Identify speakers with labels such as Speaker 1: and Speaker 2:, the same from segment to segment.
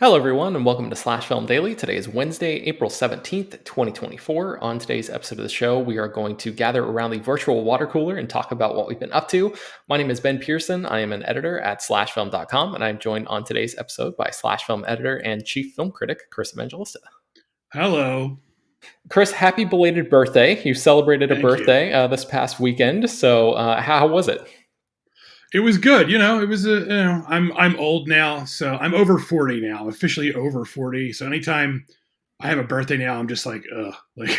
Speaker 1: Hello, everyone, and welcome to Slash Film Daily. Today is Wednesday, April 17th, 2024. On today's episode of the show, we are going to gather around the virtual water cooler and talk about what we've been up to. My name is Ben Pearson. I am an editor at slashfilm.com, and I'm joined on today's episode by Slash Film editor and chief film critic, Chris Evangelista.
Speaker 2: Hello.
Speaker 1: Chris, happy belated birthday. You celebrated a
Speaker 2: Thank you.
Speaker 1: birthday this past weekend, so how was it?
Speaker 2: It was good. It was I'm old now, so I'm over 40 now. I'm officially over 40. So anytime I have a birthday now, I'm just like, ugh. Like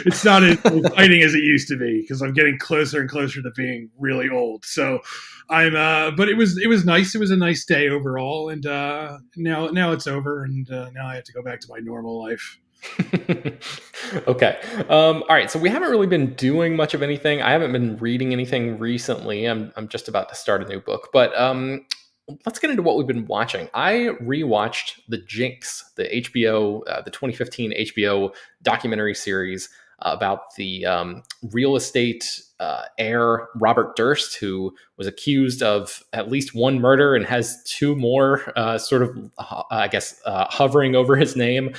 Speaker 2: it's not as exciting as it used to be because I'm getting closer and closer to being really old. So but it was nice. It was a nice day overall, and now it's over, and now I have to go back to my normal life.
Speaker 1: Okay. All right. So we haven't really been doing much of anything. I haven't been reading anything recently. I'm just about to start a new book, but let's get into what we've been watching. I rewatched the Jinx, the HBO, the 2015 HBO documentary series about the real estate heir Robert Durst, who was accused of at least one murder and has two more hovering over his name.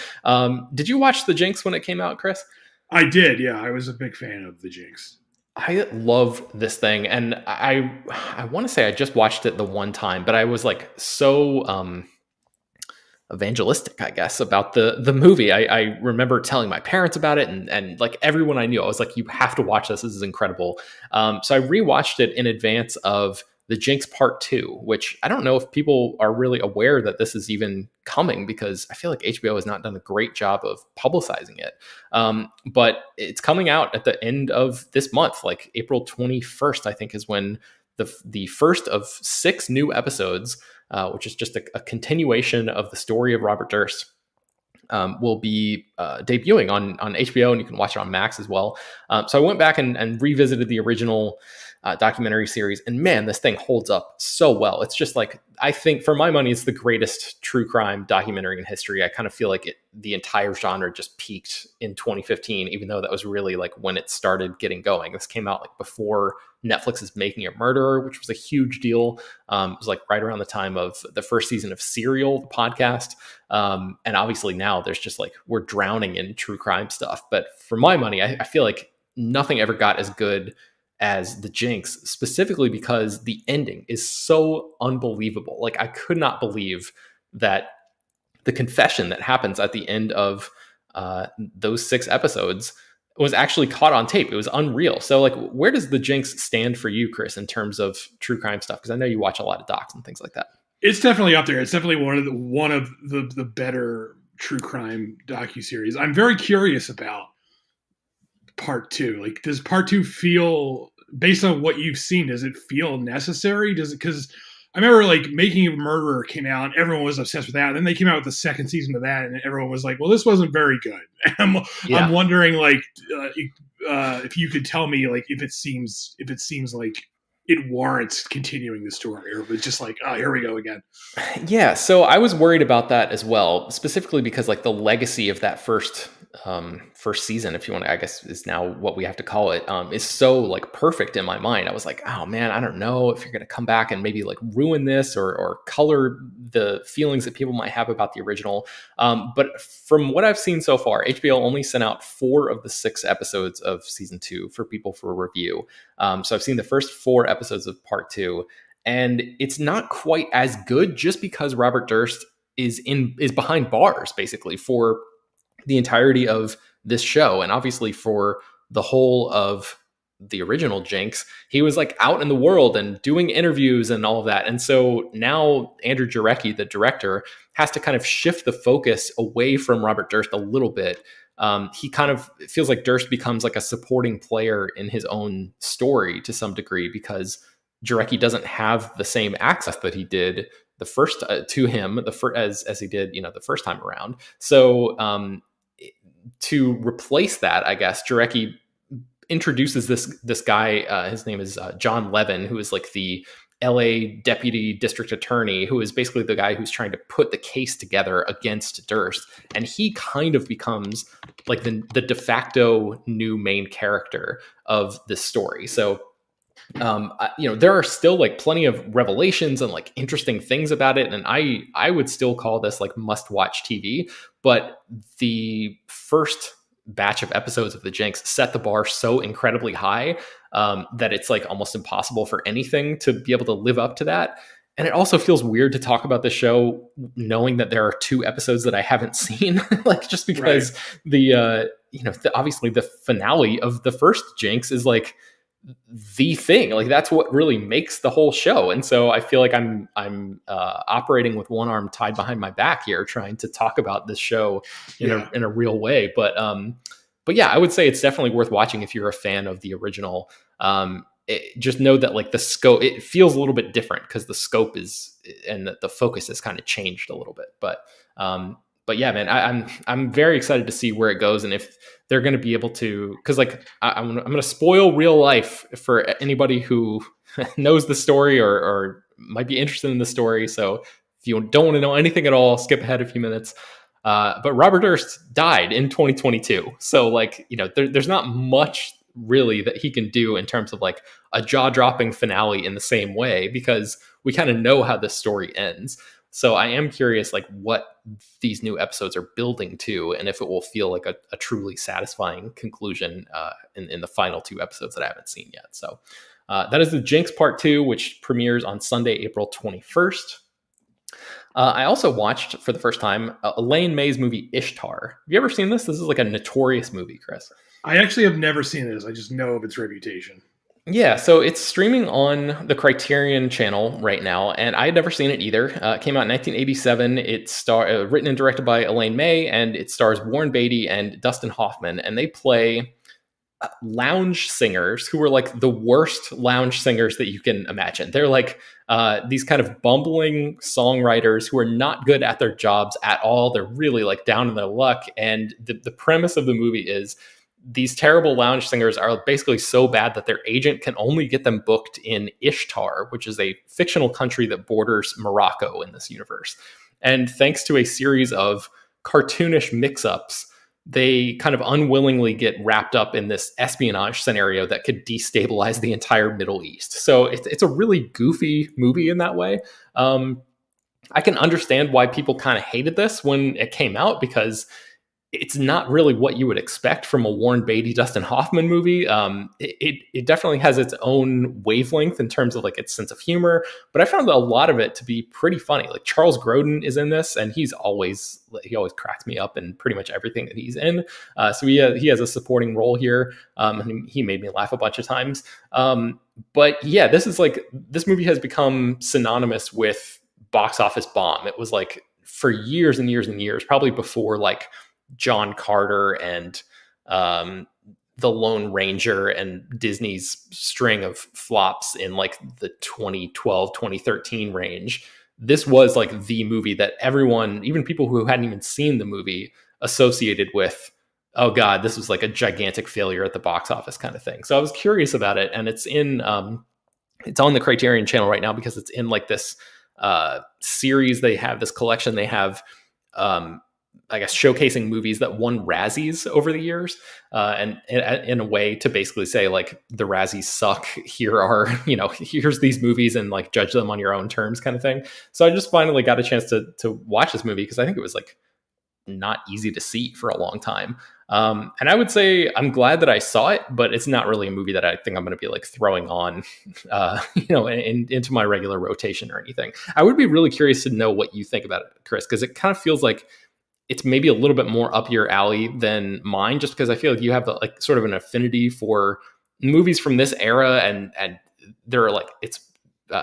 Speaker 1: Did you watch the Jinx when it came out, Chris?
Speaker 2: I did. Yeah, I was a big fan of the Jinx.
Speaker 1: I love this thing, and I want to say I just watched it the one time, but I was like so evangelistic, I guess, about the movie. I remember telling my parents about it, and like everyone I knew, I was like, you have to watch this. This is incredible. So I rewatched it in advance of the Jinx Part 2, which I don't know if people are really aware that this is even coming, because I feel like HBO has not done a great job of publicizing it. But it's coming out at the end of this month, like April 21st, I think, is when the first of 6 new episodes, which is just a continuation of the story of Robert Durst, will be debuting on HBO, and you can watch it on Max as well. So I went back and revisited the original documentary series, and man, this thing holds up so well. It's just like, I think for my money, it's the greatest true crime documentary in history. I kind of feel like the entire genre just peaked in 2015, even though that was really like when it started getting going. This came out like before Netflix's Making a Murderer, which was a huge deal. It was like right around the time of the first season of Serial, the podcast. And obviously now there's just like, we're drowning in true crime stuff. But for my money, I feel like nothing ever got as good as the Jinx, specifically because the ending is so unbelievable. Like, I could not believe that the confession that happens at the end of those 6 episodes was actually caught on tape. It was unreal. So like, where does the Jinx stand for you, Chris, in terms of true crime stuff? Because I know you watch a lot of docs and things like that.
Speaker 2: It's definitely up there. It's definitely one of the better true crime docuseries. I'm very curious about part 2. Like, does part 2 feel, based on what you've seen, does it feel necessary? Does it? Because I remember like Making a Murderer came out, and everyone was obsessed with that. And then they came out with the second season of that, and everyone was like, "Well, this wasn't very good." I'm wondering, like, if you could tell me, like, if it seems like it warrants continuing the story, or if it's just like, oh, here we go again.
Speaker 1: Yeah, so I was worried about that as well, specifically because like the legacy of that first season, if you want to, I guess is now what we have to call it, is so like perfect in my mind. I was like, oh man, I don't know if you're going to come back and maybe like ruin this or color the feelings that people might have about the original. But from what I've seen so far, HBO only sent out 4 of the 6 episodes of season 2 for people for review. So I've seen the first 4 episodes of part 2. And it's not quite as good just because Robert Durst is behind bars basically for the entirety of this show, and obviously for the whole of the original Jinx. He was like out in the world and doing interviews and all of that. And so now Andrew Jarecki, the director, has to kind of shift the focus away from Robert Durst a little bit. He kind of, it feels like Durst becomes like a supporting player in his own story to some degree, because Jarecki doesn't have the same access that he did the first to him as he did, the first time around. So to replace that, I guess Jarecki introduces this guy. His name is John Levin, who is like the LA deputy district attorney, who is basically the guy who's trying to put the case together against Durst. And he kind of becomes like the de facto new main character of this story. So There are still like plenty of revelations and like interesting things about it, and I would still call this like must watch TV. But the first batch of episodes of the Jinx set the bar so incredibly high that it's like almost impossible for anything to be able to live up to that. And it also feels weird to talk about the show knowing that there are two episodes that I haven't seen, like just because obviously the finale of the first Jinx is like the thing, like that's what really makes the whole show. And so I feel like I'm operating with one arm tied behind my back here, trying to talk about this show in a real way. But yeah, I would say it's definitely worth watching if you're a fan of the original. Just know that like the scope, it feels a little bit different because the scope is and the focus has kind of changed a little bit. But yeah, man, I'm very excited to see where it goes and if they're going to be able to, because like I'm going to spoil real life for anybody who knows the story or might be interested in the story. So if you don't want to know anything at all, skip ahead a few minutes. But Robert Durst died in 2022, so like there's not much really that he can do in terms of like a jaw-dropping finale in the same way because we kind of know how this story ends. So I am curious, like, what these new episodes are building to, and if it will feel like a truly satisfying conclusion in the final two episodes that I haven't seen yet. So that is the Jinx Part 2, which premieres on Sunday, April 21st. I also watched, for the first time, Elaine May's movie Ishtar. Have you ever seen this? This is like a notorious movie, Chris.
Speaker 2: I actually have never seen this. I just know of its reputation.
Speaker 1: Yeah, so it's streaming on the Criterion channel right now, and I had never seen it either. It came out in 1987. It's written and directed by Elaine May, and it stars Warren Beatty and Dustin Hoffman, and they play lounge singers who are like the worst lounge singers that you can imagine. They're like these kind of bumbling songwriters who are not good at their jobs at all. They're really like down in their luck, and the premise of the movie is these terrible lounge singers are basically so bad that their agent can only get them booked in Ishtar, which is a fictional country that borders Morocco in this universe. And thanks to a series of cartoonish mix-ups, they kind of unwillingly get wrapped up in this espionage scenario that could destabilize the entire Middle East. So it's a really goofy movie in that way. I can understand why people kind of hated this when it came out because it's not really what you would expect from a Warren Beatty, Dustin Hoffman movie. It definitely has its own wavelength in terms of like its sense of humor, but I found a lot of it to be pretty funny. Like Charles Grodin is in this, and he always cracks me up in pretty much everything that he's in. So he has a supporting role here, and he made me laugh a bunch of times. But yeah, this movie has become synonymous with box office bomb. It was like for years and years and years, probably before like John Carter and The Lone Ranger and Disney's string of flops in like the 2012, 2013 range. This was like the movie that everyone, even people who hadn't even seen the movie, associated with, oh God, this was like a gigantic failure at the box office kind of thing. So I was curious about it, and it's on the Criterion channel right now because it's in like this series they have, this collection they have, I guess, showcasing movies that won Razzies over the years, and in a way to basically say like the Razzies suck. Here are, here's these movies and like judge them on your own terms kind of thing. So I just finally got a chance to watch this movie because I think it was like not easy to see for a long time. And I would say I'm glad that I saw it, but it's not really a movie that I think I'm going to be like throwing on, into my regular rotation or anything. I would be really curious to know what you think about it, Chris, because it kind of feels like it's maybe a little bit more up your alley than mine, just because I feel like you have like sort of an affinity for movies from this era, and they're like it's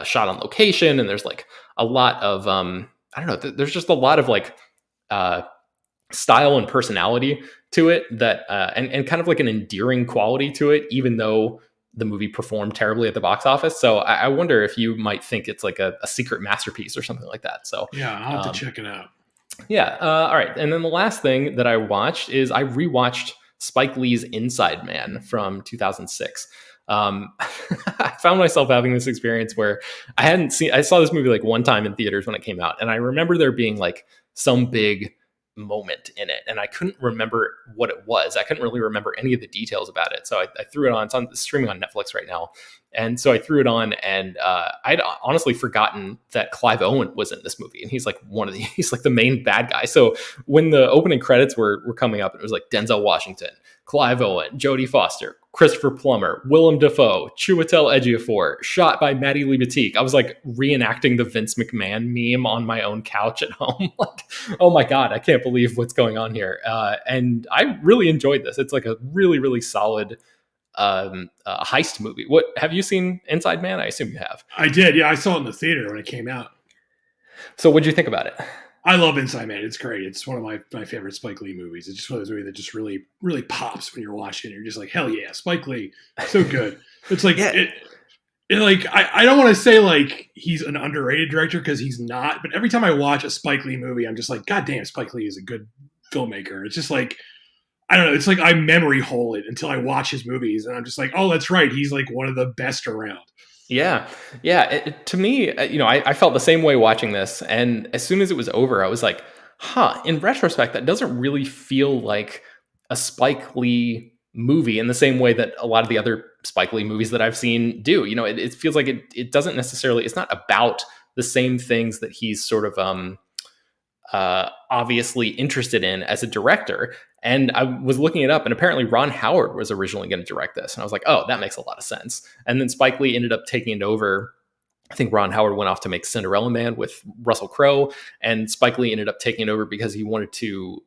Speaker 1: shot on location, and there's like a lot of I don't know, there's just a lot of like style and personality to it that and kind of like an endearing quality to it, even though the movie performed terribly at the box office. So I wonder if you might think it's like a secret masterpiece or something like that. So
Speaker 2: yeah, I'll have to check it out.
Speaker 1: Yeah. All right. And then the last thing that I watched is I rewatched Spike Lee's Inside Man from 2006. I found myself having this experience where I saw this movie like one time in theaters when it came out. And I remember there being like some big moment in it. And I couldn't remember what it was. I couldn't really remember any of the details about it. So I threw it on. It's streaming on Netflix right now. And so I threw it on, and I'd honestly forgotten that Clive Owen was in this movie, and he's like he's like the main bad guy. So when the opening credits were coming up, it was like Denzel Washington, Clive Owen, Jodie Foster, Christopher Plummer, Willem Dafoe, Chiwetel Ejiofor, shot by Maddie Libatique. I was like reenacting the Vince McMahon meme on my own couch at home. Like, oh my God, I can't believe what's going on here. And I really enjoyed this. It's like a really, really solid heist movie. What have you seen Inside Man? I assume you have.
Speaker 2: I did. Yeah, I saw it in the theater when it came out.
Speaker 1: So what'd you think about it?
Speaker 2: I love Inside Man. It's great. It's one of my favorite Spike Lee movies. It's just one of those movies that just really, really pops when you're watching it. You're just like, hell yeah, Spike Lee. So good. It's like,
Speaker 1: Yeah.
Speaker 2: Like I don't want to say like he's an underrated director because he's not, but every time I watch a Spike Lee movie, I'm just like, God damn, Spike Lee is a good filmmaker. It's just like, I don't know. It's like I memory hole it until I watch his movies, and I'm just like, oh, that's right. He's like one of the best around.
Speaker 1: Yeah. To me, I felt the same way watching this. And as soon as it was over, I was like, in retrospect, that doesn't really feel like a Spike Lee movie in the same way that a lot of the other Spike Lee movies that I've seen do. It feels like it doesn't necessarily, it's not about the same things that he's sort of obviously interested in as a director. And I was looking it up, and apparently Ron Howard was originally going to direct this. And I was like, oh, that makes a lot of sense. And then Spike Lee ended up taking it over. I think Ron Howard went off to make Cinderella Man with Russell Crowe, and Spike Lee ended up taking it over because he wanted to,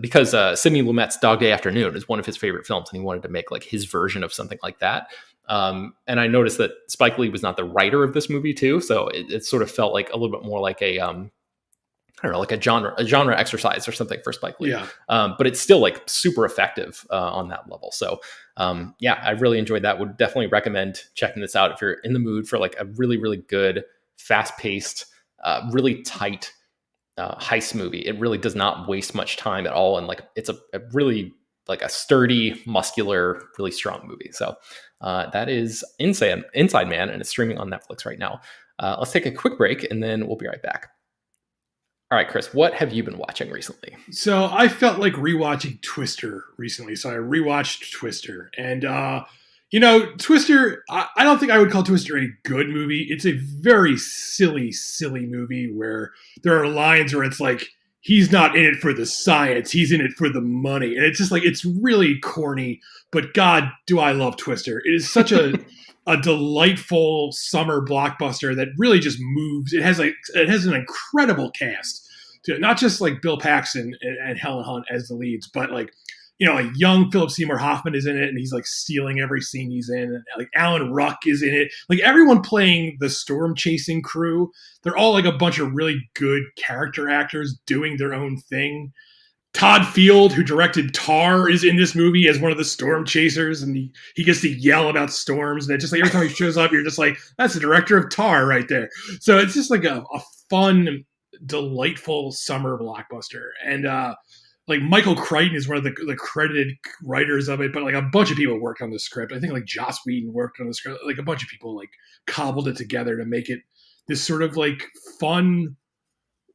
Speaker 1: because Sidney Lumet's Dog Day Afternoon is one of his favorite films, and he wanted to make like his version of something like that. And I noticed that Spike Lee was not the writer of this movie too, so it sort of felt like a little bit more like a I don't know, like a genre exercise or something for Spike Lee.
Speaker 2: Yeah.
Speaker 1: But it's still like super effective on that level. So I really enjoyed that. Would definitely recommend checking this out if you're in the mood for like a really, really good, fast paced, really tight heist movie. It really does not waste much time at all. And like, it's a really like a sturdy, muscular, really strong movie. So that is Inside Man, and it's streaming on Netflix right now. Let's take a quick break, and then we'll be right back. All right, Chris, what have you been watching recently?
Speaker 2: So I felt like rewatching Twister recently. So I rewatched Twister. And, Twister, I don't think I would call Twister a good movie. It's a very silly, silly movie where there are lines where it's like, he's not in it for the science, he's in it for the money. And it's just like, it's really corny, but God, do I love Twister. It is such a delightful summer blockbuster that really just moves. It has an incredible cast. Not just like Bill Paxton and Helen Hunt as the leads, but like, a young Philip Seymour Hoffman is in it, and he's like stealing every scene he's in. And like Alan Ruck is in it. Like everyone playing the storm chasing crew, they're all like a bunch of really good character actors doing their own thing. Todd Field, who directed Tar, is in this movie as one of the storm chasers, and he gets to yell about storms. And it's just like every time he shows up, you're just like, that's the director of Tar right there. So it's just like a fun, delightful summer blockbuster. And like Michael Crichton is one of the credited writers of it, but like a bunch of people worked on the script. I think like Joss Whedon worked on the script. Like a bunch of people like cobbled it together to make it this sort of like fun,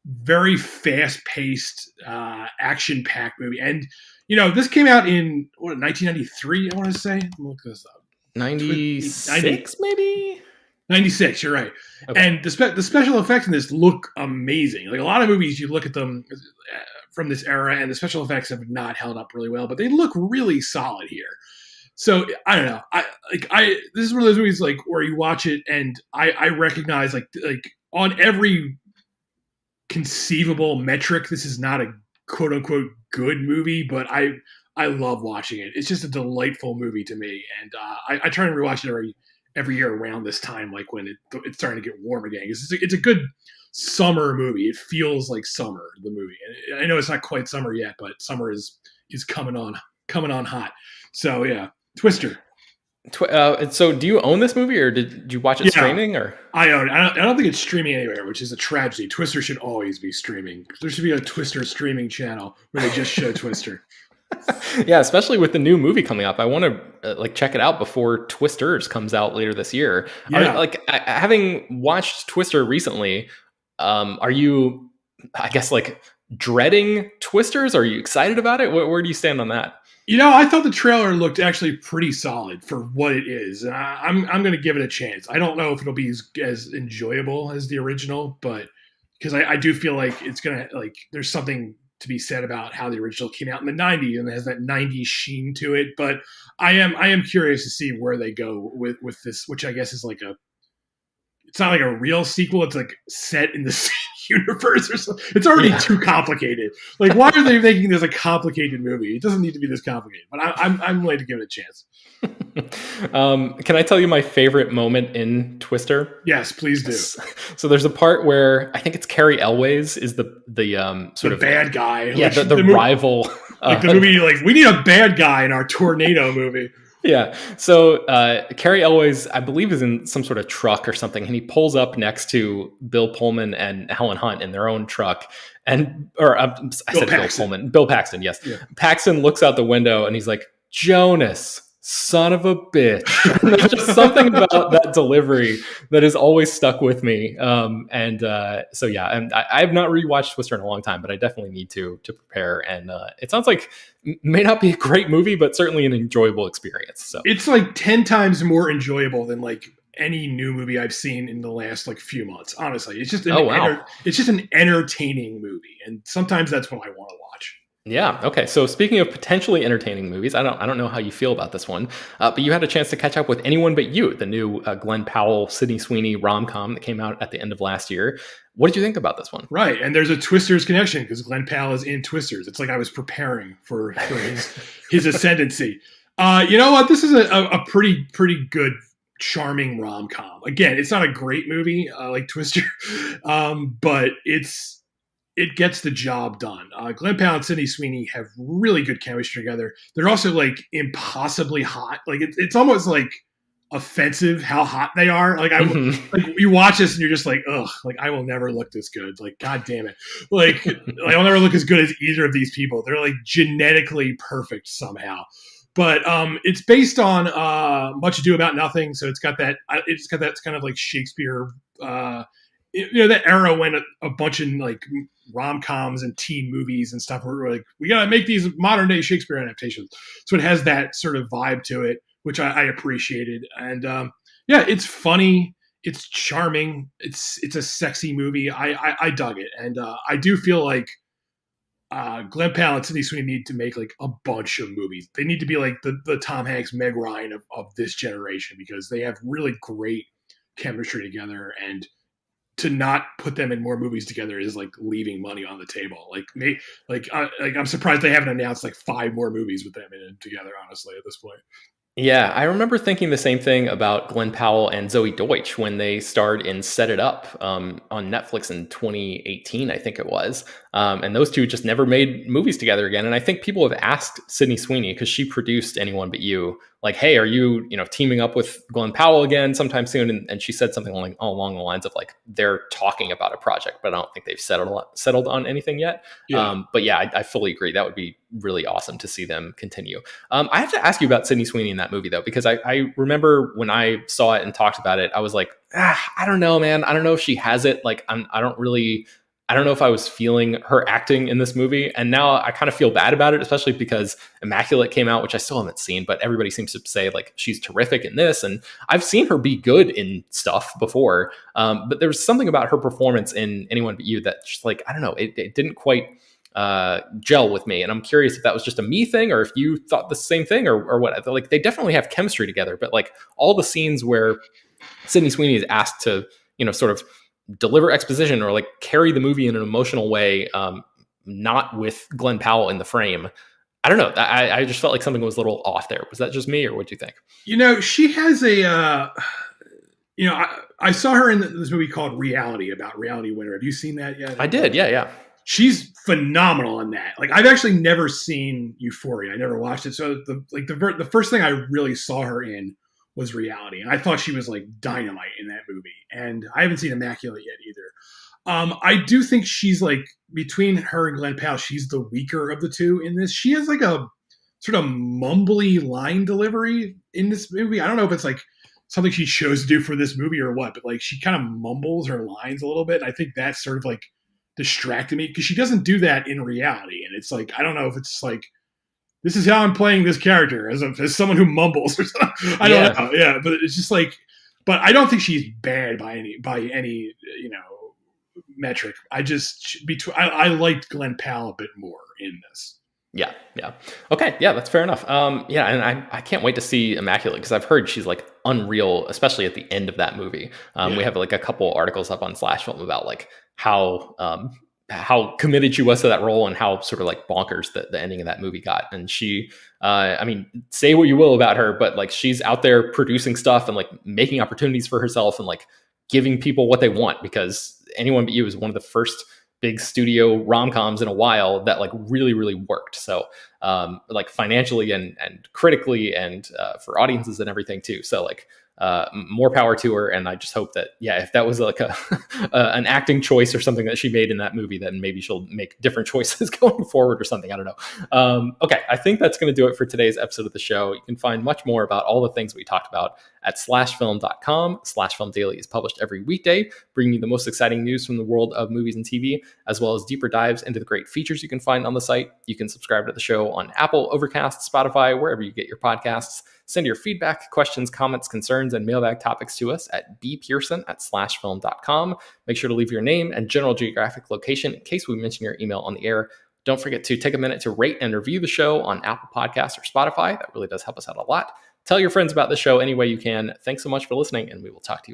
Speaker 2: very fast-paced, action-packed movie. And this came out in 1993. I want to say. Let me look this up.
Speaker 1: 96, maybe.
Speaker 2: 96. You're right. Okay. And the special effects in this look amazing. Like a lot of movies, you look at them from this era, and the special effects have not held up really well, but they look really solid here. So I don't know. This is one of those movies like where you watch it, and I recognize like on every conceivable metric, this is not a quote unquote good movie, but I love watching it. It's just a delightful movie to me, and I try and rewatch it every year around this time, like when it's starting to get warm again. It's a good summer movie. It feels like summer, the movie, and I know it's not quite summer yet, but summer is coming on hot. So yeah, Twister.
Speaker 1: So do you own this movie, or did you watch it streaming? Or
Speaker 2: I own it. I don't think it's streaming anywhere, which is a tragedy. Twister should always be streaming. There should be a Twister streaming channel where they just show Twister.
Speaker 1: Yeah, especially with the new movie coming up. I want to check it out before Twisters comes out later this year.
Speaker 2: Yeah.
Speaker 1: Having watched Twister recently, are you, I guess, like dreading Twisters? Are you excited about it? Where do you stand on that?
Speaker 2: I thought the trailer looked actually pretty solid for what it is. I'm going to give it a chance. I don't know if it'll be as enjoyable as the original, but because I do feel like it's going to, like, there's something to be said about how the original came out in the 90s and it has that 90s sheen to it. But I am curious to see where they go with this, which I guess is like it's not like a real sequel. It's like set in the same universe or something. It's already too complicated. Like, why are they making this a complicated movie? It doesn't need to be this complicated. But I'm willing to give it a chance.
Speaker 1: Can I tell you my favorite moment in Twister?
Speaker 2: Yes, please do.
Speaker 1: So there's a part where I think it's Carrie Elways is the sort of
Speaker 2: bad guy.
Speaker 1: Yeah,
Speaker 2: like,
Speaker 1: the rival.
Speaker 2: Like the movie, like, we need a bad guy in our tornado movie.
Speaker 1: Yeah. So Carrie Elways, I believe, is in some sort of truck or something, and he pulls up next to Bill Pullman and Helen Hunt in their own truck. Bill Pullman. Bill Paxton, yes. Yeah. Paxton looks out the window and he's like, "Jonas, son of a bitch." And there's just something about that delivery that has always stuck with me. And I have not rewatched Twister in a long time, but I definitely need to prepare. And it sounds like may not be a great movie, but certainly an enjoyable experience. So
Speaker 2: it's like 10 times more enjoyable than like any new movie I've seen in the last like few months. Honestly, it's just it's just an entertaining movie, and sometimes that's what I want to watch.
Speaker 1: Yeah. Okay. So speaking of potentially entertaining movies, I don't know how you feel about this one, but you had a chance to catch up with Anyone But You, the new Glenn Powell, Sydney Sweeney rom-com that came out at the end of last year. What did you think about this one?
Speaker 2: Right, and there's a Twisters connection because Glenn Powell is in Twisters. It's like I was preparing for his ascendancy. You know what? This is a pretty good, charming rom-com. Again, it's not a great movie like Twister, but it gets the job done. Glenn Powell and Sydney Sweeney have really good chemistry together. They're also like impossibly hot. Like it's almost like offensive how hot they are. Like like you watch this and you're just like, ugh, like I will never look this good. Like, God damn it. Like I'll never look as good as either of these people. They're like genetically perfect somehow. But it's based on Much Ado About Nothing, so it's got that kind of like Shakespeare, that era when a bunch of like rom-coms and teen movies and stuff were like, we gotta make these modern day Shakespeare adaptations. So it has that sort of vibe to it, which I appreciated. And it's funny, it's charming, it's a sexy movie. I dug it, and I do feel like Glenn Powell and Sydney Sweeney need to make like a bunch of movies. They need to be like the Tom Hanks, Meg Ryan of this generation, because they have really great chemistry together, and to not put them in more movies together is like leaving money on the table. I'm surprised they haven't announced like 5 more movies with them in it together, honestly, at this point.
Speaker 1: Yeah, I remember thinking the same thing about Glenn Powell and Zoe Deutsch when they starred in Set It Up on Netflix in 2018, I think it was. And those two just never made movies together again. And I think people have asked Sydney Sweeney, because she produced Anyone But You, like, hey, are you teaming up with Glenn Powell again sometime soon? And she said something along the lines of like, they're talking about a project, but I don't think they've settled on anything yet. Yeah. But yeah, I fully agree. That would be really awesome to see them continue. I have to ask you about Sydney Sweeney in that movie, though, because I remember when I saw it and talked about it, I was like, I don't know, man. I don't know if she has it. Like, I don't know if I was feeling her acting in this movie. And now I kind of feel bad about it, especially because Immaculate came out, which I still haven't seen, but everybody seems to say like she's terrific in this. And I've seen her be good in stuff before. But there was something about her performance in Anyone But You that just like, I don't know, it didn't quite gel with me. And I'm curious if that was just a me thing or if you thought the same thing or what. Like, they definitely have chemistry together, but like all the scenes where Sydney Sweeney is asked to, sort of deliver exposition or like carry the movie in an emotional way, not with Glenn Powell in the frame. I don't know. I just felt like something was a little off there. Was that just me, or what do you think?
Speaker 2: She has a, I saw her in this movie called Reality, about Reality Winner. Have you seen that yet?
Speaker 1: I did. Yeah.
Speaker 2: She's phenomenal in that. Like, I've actually never seen Euphoria. I never watched it. So the first thing I really saw her in was Reality. And I thought she was like dynamite in that movie. And I haven't seen Immaculate yet either. I do think she's like, between her and Glenn Powell, she's the weaker of the two in this. She has like a sort of mumbly line delivery in this movie. I don't know if it's like something she chose to do for this movie or what, but like she kind of mumbles her lines a little bit. And I think that's sort of like distracted me, because she doesn't do that in Reality. And it's like, I don't know if it's like this is how I'm playing this character as someone who mumbles or something. I don't know. Yeah, but it's just like, but I don't think she's bad by any metric. I liked Glenn Powell a bit more in this.
Speaker 1: Yeah. Okay. Yeah, that's fair enough. Yeah, and I can't wait to see Immaculate because I've heard she's like unreal, especially at the end of that movie. We have like a couple articles up on Slash Film about like how committed she was to that role and how sort of like bonkers the ending of that movie got. And she, I mean, say what you will about her, but like she's out there producing stuff and like making opportunities for herself and like giving people what they want, because Anyone But You is one of the first big studio rom-coms in a while that like really worked. So like financially and critically and for audiences and everything too. So like more power to her. And I just hope that, yeah, if that was like an acting choice or something that she made in that movie, then maybe she'll make different choices going forward or something. I don't know. Okay. I think that's going to do it for today's episode of the show. You can find much more about all the things we talked about at slashfilm.com. Slash Film Daily is published every weekday, bringing you the most exciting news from the world of movies and TV, as well as deeper dives into the great features you can find on the site. You can subscribe to the show on Apple, Overcast, Spotify, wherever you get your podcasts. Send your feedback, questions, comments, concerns, and mailbag topics to us at bpearson@slashfilm.com. Make sure to leave your name and general geographic location in case we mention your email on the air. Don't forget to take a minute to rate and review the show on Apple Podcasts or Spotify. That really does help us out a lot. Tell your friends about the show any way you can. Thanks so much for listening, and we will talk to you